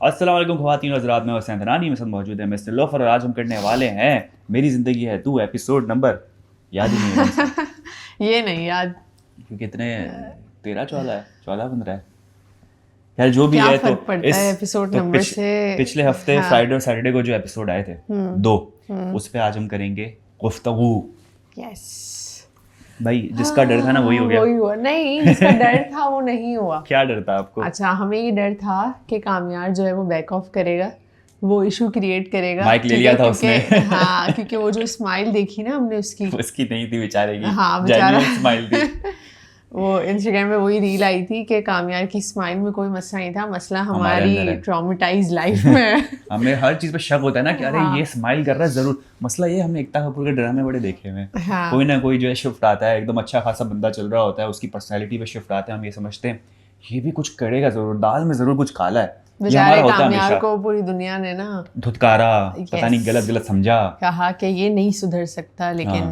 अस्सलाम वालेकुम ख़वातीन और हज़रात, मैं हुसैन दरानी में सब मौजूद है मिस्टर लोफर और आज हम करने वाले हैं मेरी ज़िंदगी है तू एपिसोड नंबर याद ही नहीं है ये नहीं याद क्योंकि इतने 13-14 है 14-15 है यार जो भी क्या है। फर्क पड़ता है एपिसोड नंबर से। पिछले हफ्ते हाँ। फ्राइडे और सैटरडे को जो एपिसोड आए थे दो, उस पे आज हम करेंगे गुफ्तगू। यस भाई जिसका डर था ना वही हो गया। वही हुआ नहीं, जिसका डर था वो नहीं हुआ। क्या डर था आपको? अच्छा, हमें ये डर था कि कामयार जो है वो बैक ऑफ करेगा, वो इशू क्रिएट करेगा। माइक ले लिया था उसने। हाँ, क्योंकि वो जो स्माइल देखी ना हमने उसकी नहीं थी बेचारे की। हाँ बेचारा स्माइल थी। वो इंस्टाग्राम पे वही रील आई थी कि कामयार की स्माइल में कोई मसला नहीं था, मसला हमारी ट्रॉमेटाइज लाइफ में है। हमें हर चीज पे शक होता है ना कि अरे हाँ। ये स्माइल कर रहा है जरूर। मसला ये हमने एकता कपूर के ड्रामे बड़े देखे हुए हैं। हाँ। कोई ना कोई जो है शिफ्ट आता है, एकदम अच्छा खासा बंदा चल रहा होता है, उसकी पर्सनैलिटी पे शिफ्ट आता है, हम ये समझते हैं ये भी कुछ करेगा जरूर, दाल में जरूर कुछ काला है। ये हमारा बेचारे होता है कामयार हमेशा। को पूरी दुनिया ने ना धुतकारा, पता नहीं गलत गलत समझा, कहा कि ये नहीं सुधर सकता, लेकिन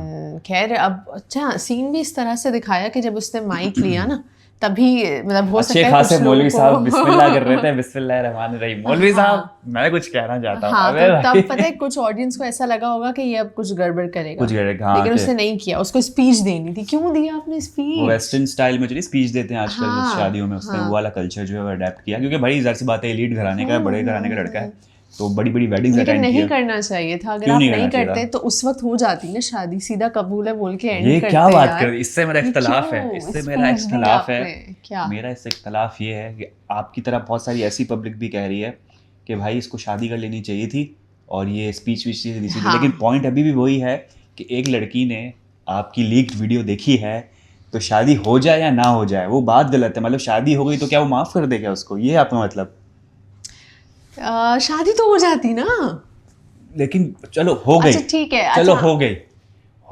खैर अब अच्छा सीन भी इस तरह से दिखाया कि जब उसने माइक लिया ना तभी मतलब हो सकता अच्छे है खासे कुछ मौलवी लोगों साहब को- बिस्मिल्लाह कर रहे थे, बिस्मिल्लाहिर्रहमानिर्रहीम। मौलवी साहब मैं कुछ कहना चाहता हूँ। हाँ, अबे तो भाई। तब पता है कुछ ऑडियंस को ऐसा लगा होगा कि ये अब कुछ गड़बड़ करेगा, कुछ करेगा, हाँ, लेकिन कि- उसने नहीं किया। उसको स्पीच देनी थी, क्यों दिया आपने वो स्पीच? वेस्टर्न स्टाइल में चलिए स्पीच देते हैं आजकल हाँ, शादियों में, उसने वो वाला कल्चर जो है वो अडेप्ट किया, क्योंकि भाई जाहिर सी बात है एलीट घराने का है, बड़े घराने का लड़का है, तो बड़ी बड़ी वेडिंग्स लेकिन अटेंड नहीं किया। करना चाहिए था। अगर क्यों आप नहीं नहीं करना चाहिए करते था? तो उस वक्त हो जाती ना शादी, सीधा कबूल है बोल के एंड ये करते क्या बात यार। कर रही, इससे मेरा ये इख्तलाफ क्यों? है, इससे speech मेरा दी इख्तलाफ है। आपने, क्या? मेरा इससे इख्तलाफ ये है कि आपकी तरह बहुत सारी ऐसी पब्लिक भी कह रही है कि भाई इसको शादी कर लेनी चाहिए थी और ये स्पीच वीच देनी चाहिए थी। हाँ। लेकिन पॉइंट अभी भी वही है कि एक लड़की ने आपकी लीक्ड वीडियो देखी है, तो शादी हो जाए या ना हो जाए वो बात गलत है। मतलब शादी हो गई तो क्या वो माफ़ कर देगा उसको, ये आपका मतलब? शादी तो हो जाती ना। लेकिन चलो हो गई, अच्छा ठीक है, चलो अच्छा।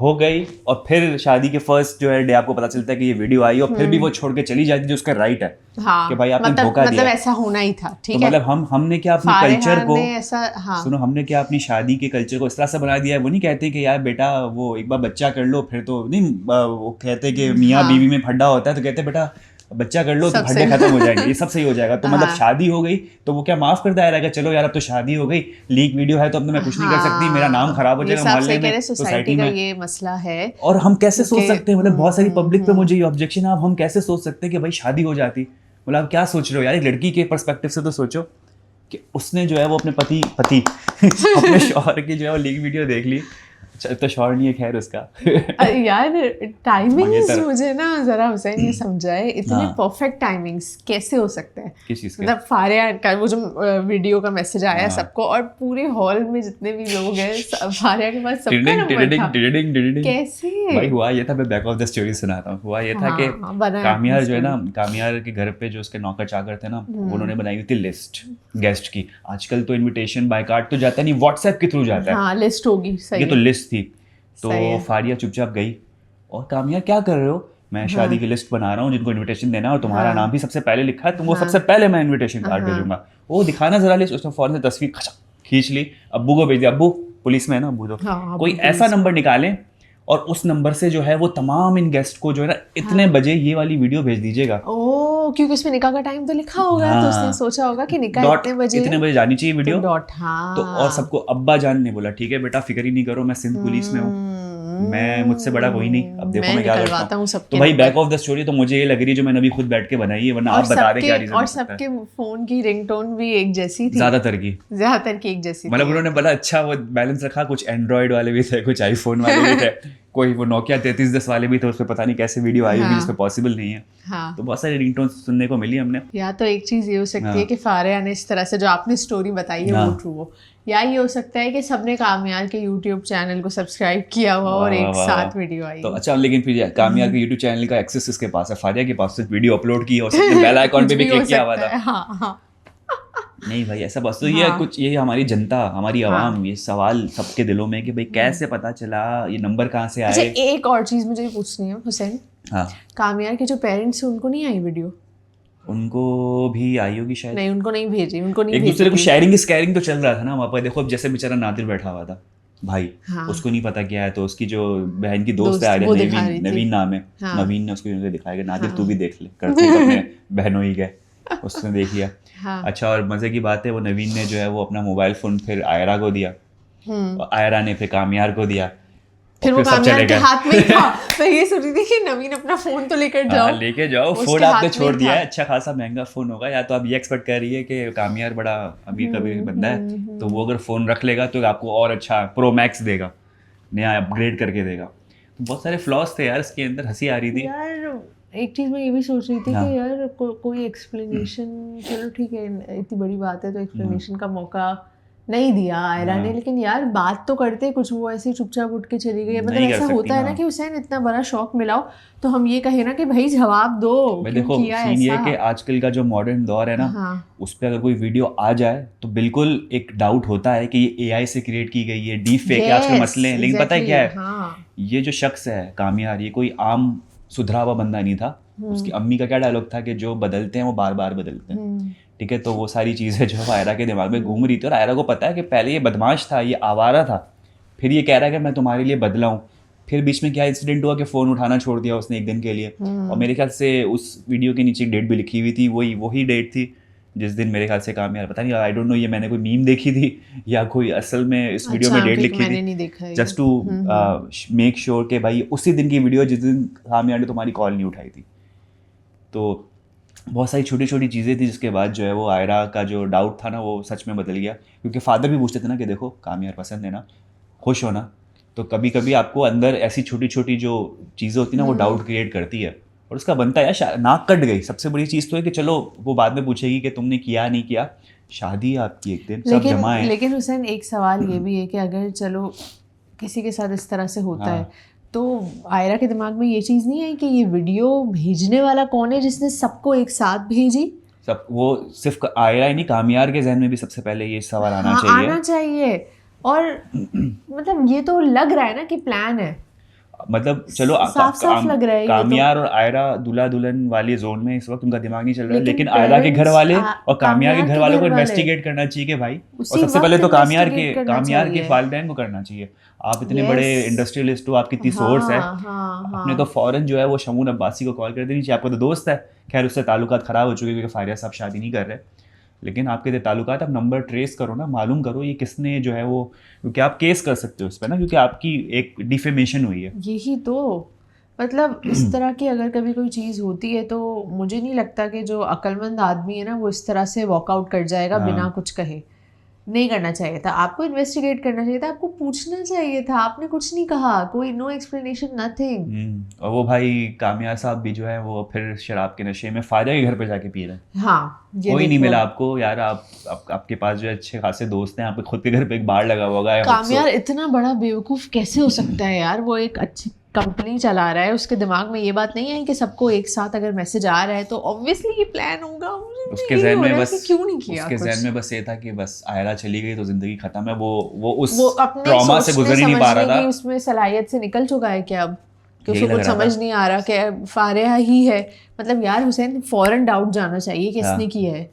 हो गई और फिर शादी के फर्स्ट जो है डे आपको पता चलता है कि ये वीडियो आई और फिर भी वो छोड़ के चली जाती, जो उसका राइट है। हाँ, कि भाई आपने धोखा मतलब दिया। ऐसा होना ही था, ठीक तो है। मतलब हमने क्या अपने फारिहा कल्चर को ने ऐसा, हाँ। सुनो, हमने क्या अपनी शादी के कल्चर को इस तरह से बना दिया है। वो नहीं कहते कि यार बेटा वो एक बार बच्चा कर लो फिर तो नहीं, वो कहते कि मियाँ हाँ। बीवी में फड्डा होता है तो कहते बेटा बच्चा कर लो तो सब फड्डे सही। खत्म हो जाएंगे, ये सब सही हो जाएगा। तो मतलब हाँ। शादी हो गई तो वो क्या माफ कर दाया रहेगा, चलो यार अब तो शादी हो गई, लीक वीडियो है तो अब तो मैं कुछ नहीं कर सकती, मेरा नाम खराब हो जाएगा मोहल्ले में, सोसाइटी का ये मसला है। और हम कैसे सोच क्योंकि- सकते हैं, मतलब बहुत सारी पब्लिक पे मुझे ये ऑब्जेक्शन है, अब हम कैसे सोच सकते हैं कि भाई शादी हो जाती। मतलब आप क्या सोच रहे हो यार, एक लड़की के पर्सपेक्टिव से तो सोचो कि उसने जो है वो अपने पति अपने शौहर की जो है वो लीक वीडियो देख ली। तो शौहर नहीं है खैर उसका। यार टाइमिंग्स मंगेतर। मुझे ना जरा हुसैन ये समझाए, इतने हाँ। परफेक्ट टाइमिंग्स कैसे हो सकते हैं? किस चीज़ के? मतलब फारिया का वो जो वीडियो का मैसेज आया हाँ। सबको, और पूरे हॉल में जितने भी लोग हैं फारिया के पास सबका टिडिडिंग नंबर टिडिडिंग था। टिडिडिंग टिडिडिंग। कैसे? भाई हुआ ये था, मैं बैक ऑफ द स्टोरी सुनाता हूँ। हुआ ये था कि हाँ, बनाया कामयार अपनी जो है ना, कामयार के घर पे जो उसके नौकर चाकर थे ना, उन्होंने बनाई हुई थी लिस्ट गेस्ट की। आजकल तो इनविटेशन बाय कार्ड तो जाता नहीं, व्हाट्सएप के थ्रू जाता है। हाँ, लिस्ट होगी, सही ये तो है। लिस्ट थी। तो सही है। फारिया चुपचाप गई और कामयार क्या कर रहे हो, मैं शादी की लिस्ट बना रहा हूँ जिनको इनविटेशन देना है और तुम्हारा हाँ। नाम भी सबसे पहले लिखा है, तुमको सबसे पहले मैं इनविटेशन कार्ड भेजूंगा। वो दिखाना जरा लिस्ट, उसने फौरन से तस्वीर खींच ली, अब्बू को भेज दिया। अब्बू पुलिस में है ना अब्बू, तो हाँ, कोई ऐसा नंबर निकालें और उस नंबर से जो है वो तमाम इन गेस्ट को जो है ना इतने बजे ये वाली वीडियो भेज दीजिएगा। ओ, क्योंकि उसमें निकाह का टाइम तो लिखा होगा, तो उसने सोचा होगा कि निकाह डॉट इतने बजे जानी चाहिए वीडियो। डॉट, हाँ। तो और सबको अब्बा जान ने बोला ठीक है बेटा फिक्र ही नहीं करो, मैं सिंध पुलिस में हूँ, मैं मुझसे बड़ा कोई नहीं, अब देखो मैं क्या करता हूँ। तो भाई बैक ऑफ द स्टोरी तो मुझे ये लग रही है जो मैंने अभी खुद बैठ के बनाई है, वरना आप बता दें क्या रीजन और हो सकता है। सबके फोन की रिंगटोन भी एक जैसी थी, ज्यादातर की एक जैसी मतलब थी। उन्होंने बड़ा अच्छा वो बैलेंस रखा, कुछ एंड्रॉइड वाले भी थे, कुछ आईफोन वाले भी थे, कोई वो नोकिया 3310 वाले भी थे, उस पर पता नहीं कैसे वीडियो आई होगी जिसपे पॉसिबल नहीं है। हाँ। तो बहुत सारी रिंगटोन सुनने को मिली हमने। या तो एक चीज ये हो सकती है कि फारिया ने इस तरह से जो आपने स्टोरी बताई है वो ट्रू हो, या ये हो सकता है कि सबने कामयार के यूट्यूब चैनल को सब्सक्राइब किया हुआ और एक साथ वीडियो आई। तो अच्छा, लेकिन फिर कामयार के यूट्यूब चैनल का एक्सेस किसके पास है? फारिया के पास। सिर्फ वीडियो अपलोड की और सबने बेल आइकॉन पे भी क्लिक किया हुआ था। हाँ। नहीं भाई ऐसा बस तो ये कुछ, ये हमारी जनता, हमारी आवाम, ये सवाल सबके दिलों में कि भाई कैसे पता चला, ये नंबर कहाँ से अच्छा, आए। एक और चीज मुझे पूछनी है हुसैन, हाँ, कामयार के जो पेरेंट्स हैं उनको नहीं आई वीडियो? उनको भी आई होगी शायद। नहीं, उनको नहीं भेजी, उनको नहीं एक भेजी दूसरे को थी। शेयरिंग स्कैरिंग तो चल रहा था ना वहाँ पर। देखो अब जैसे बेचारा नादिर बैठा हुआ था भाई, हाँ। उसको नहीं पता क्या है, तो उसकी जो बहन की दोस्त है आलिया, वो दिखा रही थी। नवीन नाम है, हाँ। नवीन ने उसको दिखाया कि नादिर तू भी देख ले, करते ही अपने बहनों ही गए, उसने देख लिया। हाँ। अच्छा, और मजे की बात है वो नवीन ने जो है वो अपना मोबाइल फोन फिर आयरा को दिया, और आयरा ने फिर कामयार को दिया, फिर वो सब कामयार चले के गए। हाथ में ही था। मैं ये सोच रही थी कि नवीन अपना फोन तो लेकर जाओ, हाँ लेके जाओ, उसके फोन हाथ आपने में छोड़ दिया था। है, अच्छा खासा महंगा फोन होगा, या तो आप ये एक्सपेक्ट कर रही है कि कामयार बड़ा अमीर कबीर बंदा है, तो वो अगर फोन रख लेगा तो आपको और अच्छा प्रो मैक्स देगा, नया अपग्रेड करके देगा। तो बहुत सारे फ्लॉज थे यार इसके अंदर, हंसी आ रही थी। यार एक चीज मैं ये भी सोच रही थी हाँ। कि यार कोई एक्सप्लेनेशन, चलो ठीक है इतनी बड़ी बात है तो एक्सप्लेनेशन का मौका नहीं दिया आयरा ने, लेकिन यार बात तो करते कुछ, वो ऐसे ही चुपचाप उठ के चली गई। मतलब नहीं कर ऐसा सकती होता है ना कि हुसैन इतना बड़ा शौक मिलाओ तो हम ये कहे ना कि भाई जवाब दो, भाई क्यों देखो किया सीन ये है ऐसा। कि आजकल का जो मॉडर्न दौर है ना, हाँ उस पर अगर कोई वीडियो आ जाए तो बिल्कुल एक डाउट होता है कि ये एआई से क्रिएट की गई है, डीप फेक है, आजकल मसले हैं। लेकिन पता है क्या है, हाँ ये जो शख्स है कामयार, ये कोई आम सुधरा हुआ बंदा नहीं था। उसकी अम्मी का क्या डायलॉग था कि जो बदलते हैं वो बार बार बदलते हैं, ठीक है। तो वो सारी चीज़ें जो है आयरा के दिमाग में घूम रही थी, और आयरा को पता है कि पहले ये बदमाश था, ये आवारा था, फिर ये कह रहा है कि मैं तुम्हारे लिए बदला हूँ। फिर बीच में क्या इंसिडेंट हुआ कि फ़ोन उठाना छोड़ दिया उसने एक दिन के लिए, और मेरे ख्याल से उस वीडियो के नीचे डेट भी लिखी हुई थी, वही डेट थी जिस दिन मेरे ख्याल से कामयार, पता नहीं, आई डोंट नो ये मैंने कोई मीम देखी थी या कोई असल में इस वीडियो में डेट लिखी मैंने थी, नहीं देखा है जस्ट टू मेक श्योर कि भाई उसी दिन की वीडियो जिस दिन कामयार ने तुम्हारी कॉल नहीं उठाई थी। तो बहुत सारी छोटी छोटी चीज़ें थी जिसके बाद जो है वो आयरा का जो डाउट था ना वो सच में बदल गया, क्योंकि फादर भी पूछते थे ना कि देखो कामयार पसंद है ना, खुश हो ना। तो कभी कभी आपको अंदर ऐसी छोटी छोटी जो चीज़ें होती हैं ना वो डाउट क्रिएट करती है, और उसका बनता है यार। नाक कट गई, सबसे बड़ी चीज़ तो है कि चलो वो बाद में पूछेगी कि तुमने किया नहीं किया, शादी है आपकी एक दिन, सब जमा है। लेकिन हुसैन एक सवाल ये भी है कि अगर चलो किसी के साथ इस तरह से होता है तो आयरा के दिमाग में ये चीज़ नहीं है कि ये वीडियो भेजने वाला कौन है जिसने सबको एक साथ भेजी। सब वो सिर्फ आयरा ही नहीं, कामयार के जहन में भी सबसे पहले ये सवाल आना हाँ चाहिए। आना चाहिए। और मतलब ये तो लग रहा है ना कि प्लान है, मतलब चलो साफ लग रहा है ये तो। कामयार और आयरा दूल्हा दुल्हन वाले जोन में इस वक्त उनका दिमाग नहीं चल रहा है, लेकिन लेकिन आयरा के घर वाले parents, और कामयार के घर वालों को घर वाले। इन्वेस्टिगेट करना चाहिए कि भाई, और उसी सबसे पहले वक्त तो कामयार investigate करना के चाहिए। वालिदैन को करना चाहिए। आप इतने Yes. बड़े इंडस्ट्रियलिस्ट हो, आपकी इतनी सोर्स है, हाँ आपने तो फौरन जो है वो शमून अब्बासी को कॉल कर देनी चाहिए। आपका तो दोस्त है, खैर उससे ताल्लुकात ख़राब हो चुके हैं क्योंकि फारिया साहब शादी नहीं कर रहे, लेकिन आपके जो ताल्लुकात, आप नंबर ट्रेस करो ना, मालूम करो ये किसने जो है वो, क्योंकि आप केस कर सकते हो उस पर ना, क्योंकि आपकी एक डिफेमेशन हुई है। यही तो मतलब इस तरह की अगर कभी कोई चीज़ होती है तो मुझे नहीं लगता कि जो अक्लमंद आदमी है ना वो इस तरह से वॉकआउट कर जाएगा बिना कुछ कहे। नहीं करना चाहिए था, आपको इन्वेस्टिगेट करना चाहिए था, आपको पूछना चाहिए था, आपने कुछ नहीं कहा, कोई नो एक्सप्लेनेशन नथिंग। और वो भाई कामयार साहब भी जो है वो फिर शराब के नशे में फारिया के घर पे जाके पी रहे हैं। हाँ ये कोई नहीं देखो। मिला आपको यार, आपके पास जो है अच्छे खासे दोस्त हैं, आपके खुद के घर पे एक बार लगा होगा या कामयार इतना बड़ा बेवकूफ़ कैसे हो सकता है यार, वो एक अच्छी कंपनी चला रहा है, उसके दिमाग में ये बात नहीं है कि सबको एक साथ अगर मैसेज आ रहा है तो ऑब्वियसली ये प्लान होगा। उसके जहन में बस क्यों नहीं किया उसके कुछ? जहन में बस ये था कि बस आयरा चली गई तो जिंदगी खत्म है, वो उस वो अपने ट्रॉमा से गुजर ही नहीं पा रहा समझने था। की उसमें सलाहियत से निकल चुका है क्या अब, कि यही उसको लग कुछ रहा था। समझ नहीं आ रहा कि फारिया ही है। मतलब यार हुसैन फौरन डाउट जाना चाहिए कि हाँ। इसने किया है।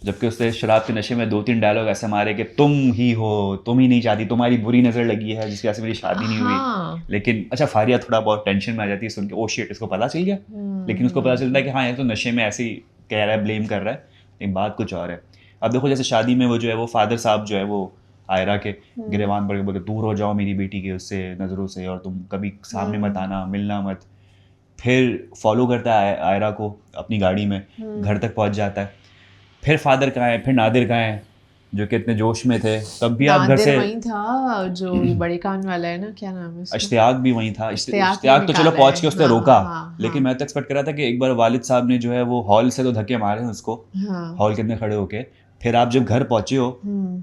जबकि उसने शराब के नशे में 2-3 डायलॉग ऐसे मारे कि तुम ही हो, तुम ही नहीं चाहती, तुम्हारी बुरी नज़र लगी है जिसकी वजह से मेरी शादी नहीं हाँ। हुई। लेकिन अच्छा फारिया थोड़ा बहुत टेंशन में आ जाती है सुन के, ओ शिट इसको पता चल गया। लेकिन उसको पता चलता है कि हाँ ये तो नशे में ऐसे ही कह रहा है, ब्लेम कर रहा है, लेकिन बात कुछ और है। अब देखो जैसे शादी में वो जो है वो फादर साहब जो है वो आयरा के गिरेबान पड़ के बोलते दूर हो जाओ मेरी बेटी के उससे नज़रों से, और तुम कभी सामने मत आना, मिलना मत। फिर फॉलो करता है आयरा को अपनी गाड़ी में, घर तक पहुंच जाता है। फिर फादर कहाँ है, फिर नादिर कहाँ है, जो कि इतने जोश में थे, तब भी आप घर से। वहीं था जो बड़े कान वाला है ना, क्या नाम है उसका? इश्तियाक भी वहीं था। इश्तियाक इश्तियाक तो चलो निकाला पहुंच के है। उसने हाँ, रोका, हाँ, लेकिन मैं तो एक्सपेक्ट कर रहा था कि एक बार वालिद साहब ने जो है वो हॉल से तो धक्के मारे हैं उसको, हाँ। हॉल के अंदर खड़े होके। फिर आप जब घर पहुंचे हो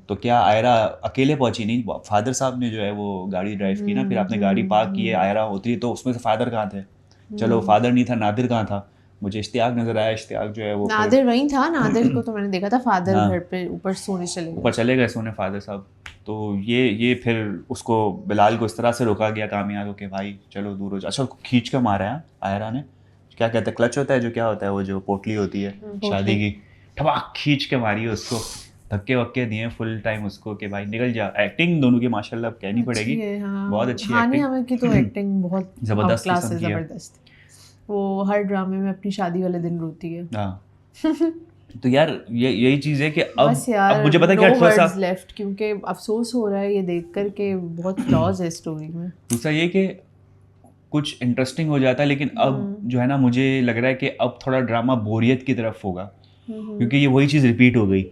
तो क्या आयरा अकेले पहुंची नहीं, फादर साहब ने जो है वो गाड़ी ड्राइव की ना, फिर आपने गाड़ी पार्क की है, आयरा उतरी, तो उसमें से फादर कहाँ थे? चलो फादर नहीं था, नादिर कहाँ था? मुझे इश्तियाक नजर आया, इश्तियाक जो है वो नादिर वहीं था, नादिर को तो मैंने देखा था, फादर हाँ। घर पे ऊपर सोने चले गए। ऊपर चले गए सोने फादर साहब। तो ये फिर उसको बिलाल को इस तरह से रोका गया कामयाब हो के भाई चलो दूर हो जाओ। अच्छा खींच के मारा है आयरा ने, क्या कहते हैं क्लच होता है जो, क्या होता है वो जो पोटली होती है शादी की, ठबाक खींच के मारी है उसको, धक्के वक्के दिए फुल टाइम उसको कि भाई निकल जा। एक्टिंग दोनों की माशाल्लाह कहनी पड़ेगी, बहुत अच्छी हानी एक्टिंग। हमें की तो एक्टिंग बहुत जबरदस्त क्लास किस्म है, की है। जबरदस्त। वो हर ड्रामे में अपनी शादी वाले दिन रोती है। हाँ तो यार यही चीज़ है कि बस यार अब मुझे पता है no कि थोड़ा सा words left, क्योंकि अफसोस हो रहा है ये देख कर के बहुत फ्लॉज है स्टोरी में। दूसरा ये कि कुछ इंटरेस्टिंग हो जाता है, लेकिन अब जो है ना मुझे लग रहा है कि अब थोड़ा ड्रामा बोरियत की तरफ होगा, क्योंकि ये वही चीज़ रिपीट हो गई,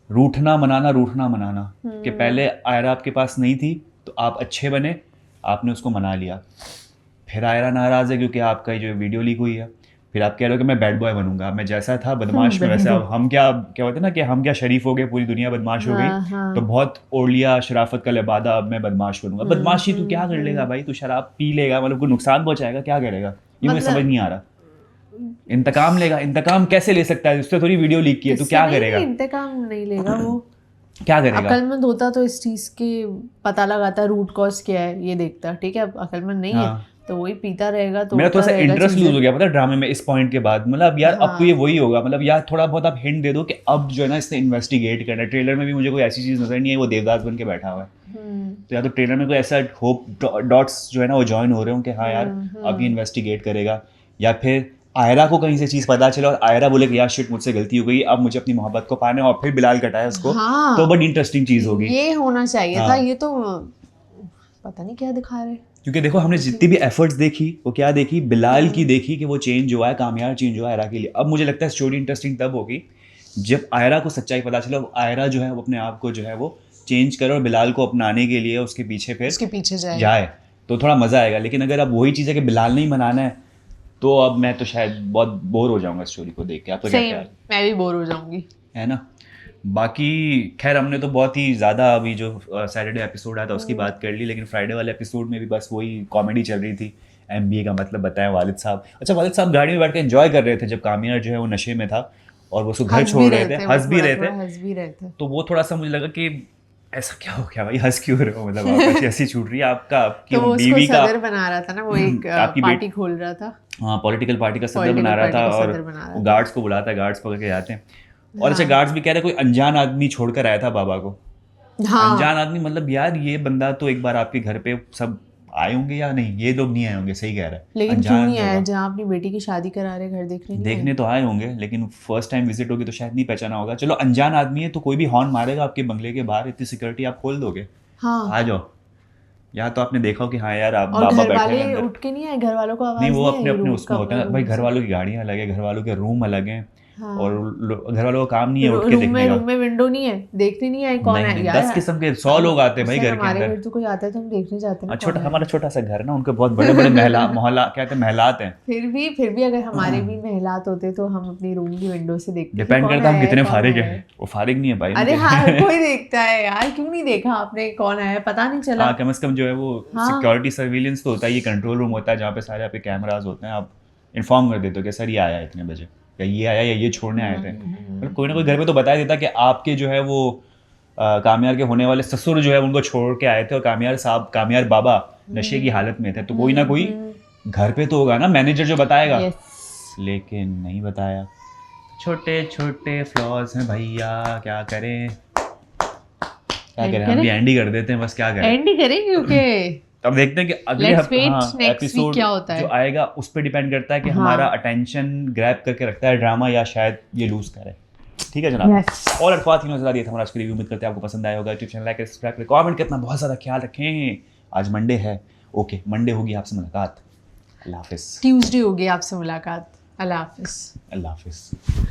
रूठना मनाना कि पहले आयरा आपके पास नहीं थी तो आप अच्छे बने, आपने उसको मना लिया, फिर आयरा नाराज़ है क्योंकि आपका जो वीडियो लीक हुई है, फिर आप कह रहे हो कि मैं बैड बॉय बनूंगा, मैं जैसा था बदमाश में वैसा, अब हम क्या क्या होते हैं ना कि हम क्या शरीफ हो गए, पूरी दुनिया बदमाश हो गई, तो बहुत ओढ़ लिया शराफत का लिबादा, अब मैं बदमाश बनूंगा। बदमाशी तू क्या कर लेगा भाई, तू शराब पी लेगा, मतलब कोई नुकसान पहुंचाएगा, क्या करेगा, ये मुझे समझ नहीं आ रहा। इंतकाम लेगा, इंतकाम कैसे ले सकता है, उसने थोड़ी वीडियो लीक की है, तो क्या करेगा, इंतकाम नहीं लेगा वो, क्या करेगा। अक्लमंद होता तो इस चीज के पता लगाता, रूट कॉज क्या है ये देखता, ठीक है, अब अक्लमंद नहीं है तो वही पीता रहेगा। तो मेरा थोड़ा सा इंटरेस्ट लूज हो गया पता है ड्रामे में इस पॉइंट के बाद, मतलब यार अब तो ये वही होगा, मतलब यार थोड़ा बहुत आप हिंट दे दो कि अब जो है ना इसने इन्वेस्टिगेट करना है। ट्रेलर में भी मुझे कोई ऐसी चीज़ नजर नहीं है वो देवदास बन के बैठा हुआ है, तो या तो ट्रेलर में कोई ऐसा होप डॉट्स जो है ना वो जॉइन हो रहे हो कि हाँ यार अब ये इन्वेस्टिगेट करेगा, या फिर आयरा को कहीं से चीज़ पता चले और आयरा बोले कि यार शिट मुझसे गलती हो गई, अब मुझे अपनी मोहब्बत को पाना है, और फिर बिलाल कटाए उसको, तो बड़ी इंटरेस्टिंग चीज़ होगी। ये होना चाहिए था, ये तो पता नहीं क्या दिखा रहे। क्योंकि देखो हमने जितनी भी एफर्ट्स देखी वो क्या देखी, बिलाल की देखी कि वो चेंज हुआ है, कामयाब चेंज हुआ है आयरा के लिए। अब मुझे लगता है स्टोरी इंटरेस्टिंग तब होगी जब आयरा को सच्चाई पता चले, आयरा जो है वो अपने आप को जो है वो चेंज करे और बिलाल को अपनाने के लिए उसके पीछे फिर जाए, तो थोड़ा मज़ा आएगा। लेकिन अगर अब वही चीज़ है कि बिलाल नहीं मनाना है, तो अब मैं तो शायद बहुत बोर हो जाऊंगा स्टोरी को देख के। आप तो क्या ख्याल? मैं भी बोर हो जाऊंगी, है ना। बाकी खैर हमने तो बहुत ही ज़्यादा अभी जो सैटरडे एपिसोड आया था उसकी बात कर ली, लेकिन फ्राइडे वाले एपिसोड में भी बस वही कॉमेडी चल रही थी। MBA का मतलब बताएं वालिद साहब। अच्छा, वालिद साहब गाड़ी में बैठ के एंजॉय कर रहे थे जब कामियार जो है वो नशे में था और वो उसको घर छोड़ रहे थे, हंस भी रहे थे, तो वो थोड़ा सा मुझे लगा कि ऐसा क्या हो गया भाई, हंस क्यों रहे हो, मतलब आप ऐसी हंसी छूट रही है आपका, आपकी तो बीवी का सदर बना रहा था ना वो, एक पार्टी खोल रहा था, हाँ पॉलिटिकल पार्टी का सदर बना रहा था, और वो गार्ड्स को बुलाता है, गार्ड्स पकड़ के जाते हैं, और अच्छा गार्ड्स भी कह रहे कोई अनजान आदमी छोड़कर आया था बाबा को। अनजान आदमी मतलब यार ये बंदा तो एक बार आपके घर पे सब आए होंगे या नहीं, ये लोग नहीं आए होंगे, सही कह रहा है, लेकिन क्यों नहीं आया, जहाँ अपनी बेटी की शादी करा रहे घर देखने तो आए होंगे, लेकिन फर्स्ट टाइम विजिट होगी तो शायद नहीं पहचाना होगा। चलो अनजान आदमी है तो कोई भी हॉर्न मारेगा आपके बंगले के बाहर, इतनी सिक्योरिटी आप खोल दोगे, आ जाओ, या तो आपने देखा हो कि हाँ यार आप बाबा बैठे हैं अंदर, उठ के नहीं आए, घर वालों को आवाज नहीं, वो अपने अपने उसमें होता है भाई, घर वालों की गाड़ियाँ अलग है, घर वालों के रूम अलग हैं, और घर वालों का काम नहीं है उठ के देखने का, रूम में विंडो नहीं है, देखने नहीं आए कौन है यार, 10 किस्म के 100 लोग आते हैं भाई घर के अंदर। हमारे घर तो कोई आता है तो हम देखने जाते हैं, छोटा हमारा छोटा सा घर ना, उनके बहुत बड़े बड़े मोहल्ला कहते हैं महलात हैं, फिर भी अगर हमारे भी महलात होते तो हम अपनी रूम की विंडो से देखते, डिपेंड करता है हम कितने फारिग हैं, वो फारिग नहीं है भाई, अरे हाँ कोई देखता है यार, क्यों नहीं देखा आपने, कौन आया पता नहीं चला, कम से कम जो है वो सिक्योरिटी सर्विलेंस तो होता है, ये कंट्रोल रूम होता है जहाँ पे सारे आपके कैमराज होते हैं, आप इन्फॉर्म कर देते हो कि सर ये आया इतने बजे, या ये आया या ये छोड़ने आए थे, मतलब कोई ना कोई घर में तो बता देता कि आपके जो है वो कामयार के होने वाले ससुर जो है उनको छोड़ के आए थे और कामयार बाबा नशे की हालत में थे, तो कोई ना कोई घर पे तो होगा ना मैनेजर जो बताएगा, लेकिन नहीं बताया। छोटे छोटे फ्लॉज हैं भैया, क्या करें हम भी एंड ही कर देते हैं, बस क्या करें, एंड ही करें, क्योंकि अब देखते हैं कि अगले एपिसोड क्या होता है, जो आएगा उस पर डिपेंड करता है कि हमारा अटेंशन ग्रैब करके रखता है ड्रामा या शायद ये लूज करे। ठीक है जनाब, और अल्फाज दिए था हमारा आज की रिव्यू, उम्मीद करते हैं आपको पसंद आया होगा। यूट्यूब चैनल लाइक सब्सक्राइब करें, कमेंट करना बहुत ज़्यादा ख्याल रखें। आज मंडे है, ओके मंडे होगी आपसे मुलाकात, अल्लाह हाफिज़। ट्यूसडे होगी आपसे मुलाकात, अल्लाह हाफिज़। अल्लाह हाफिज़।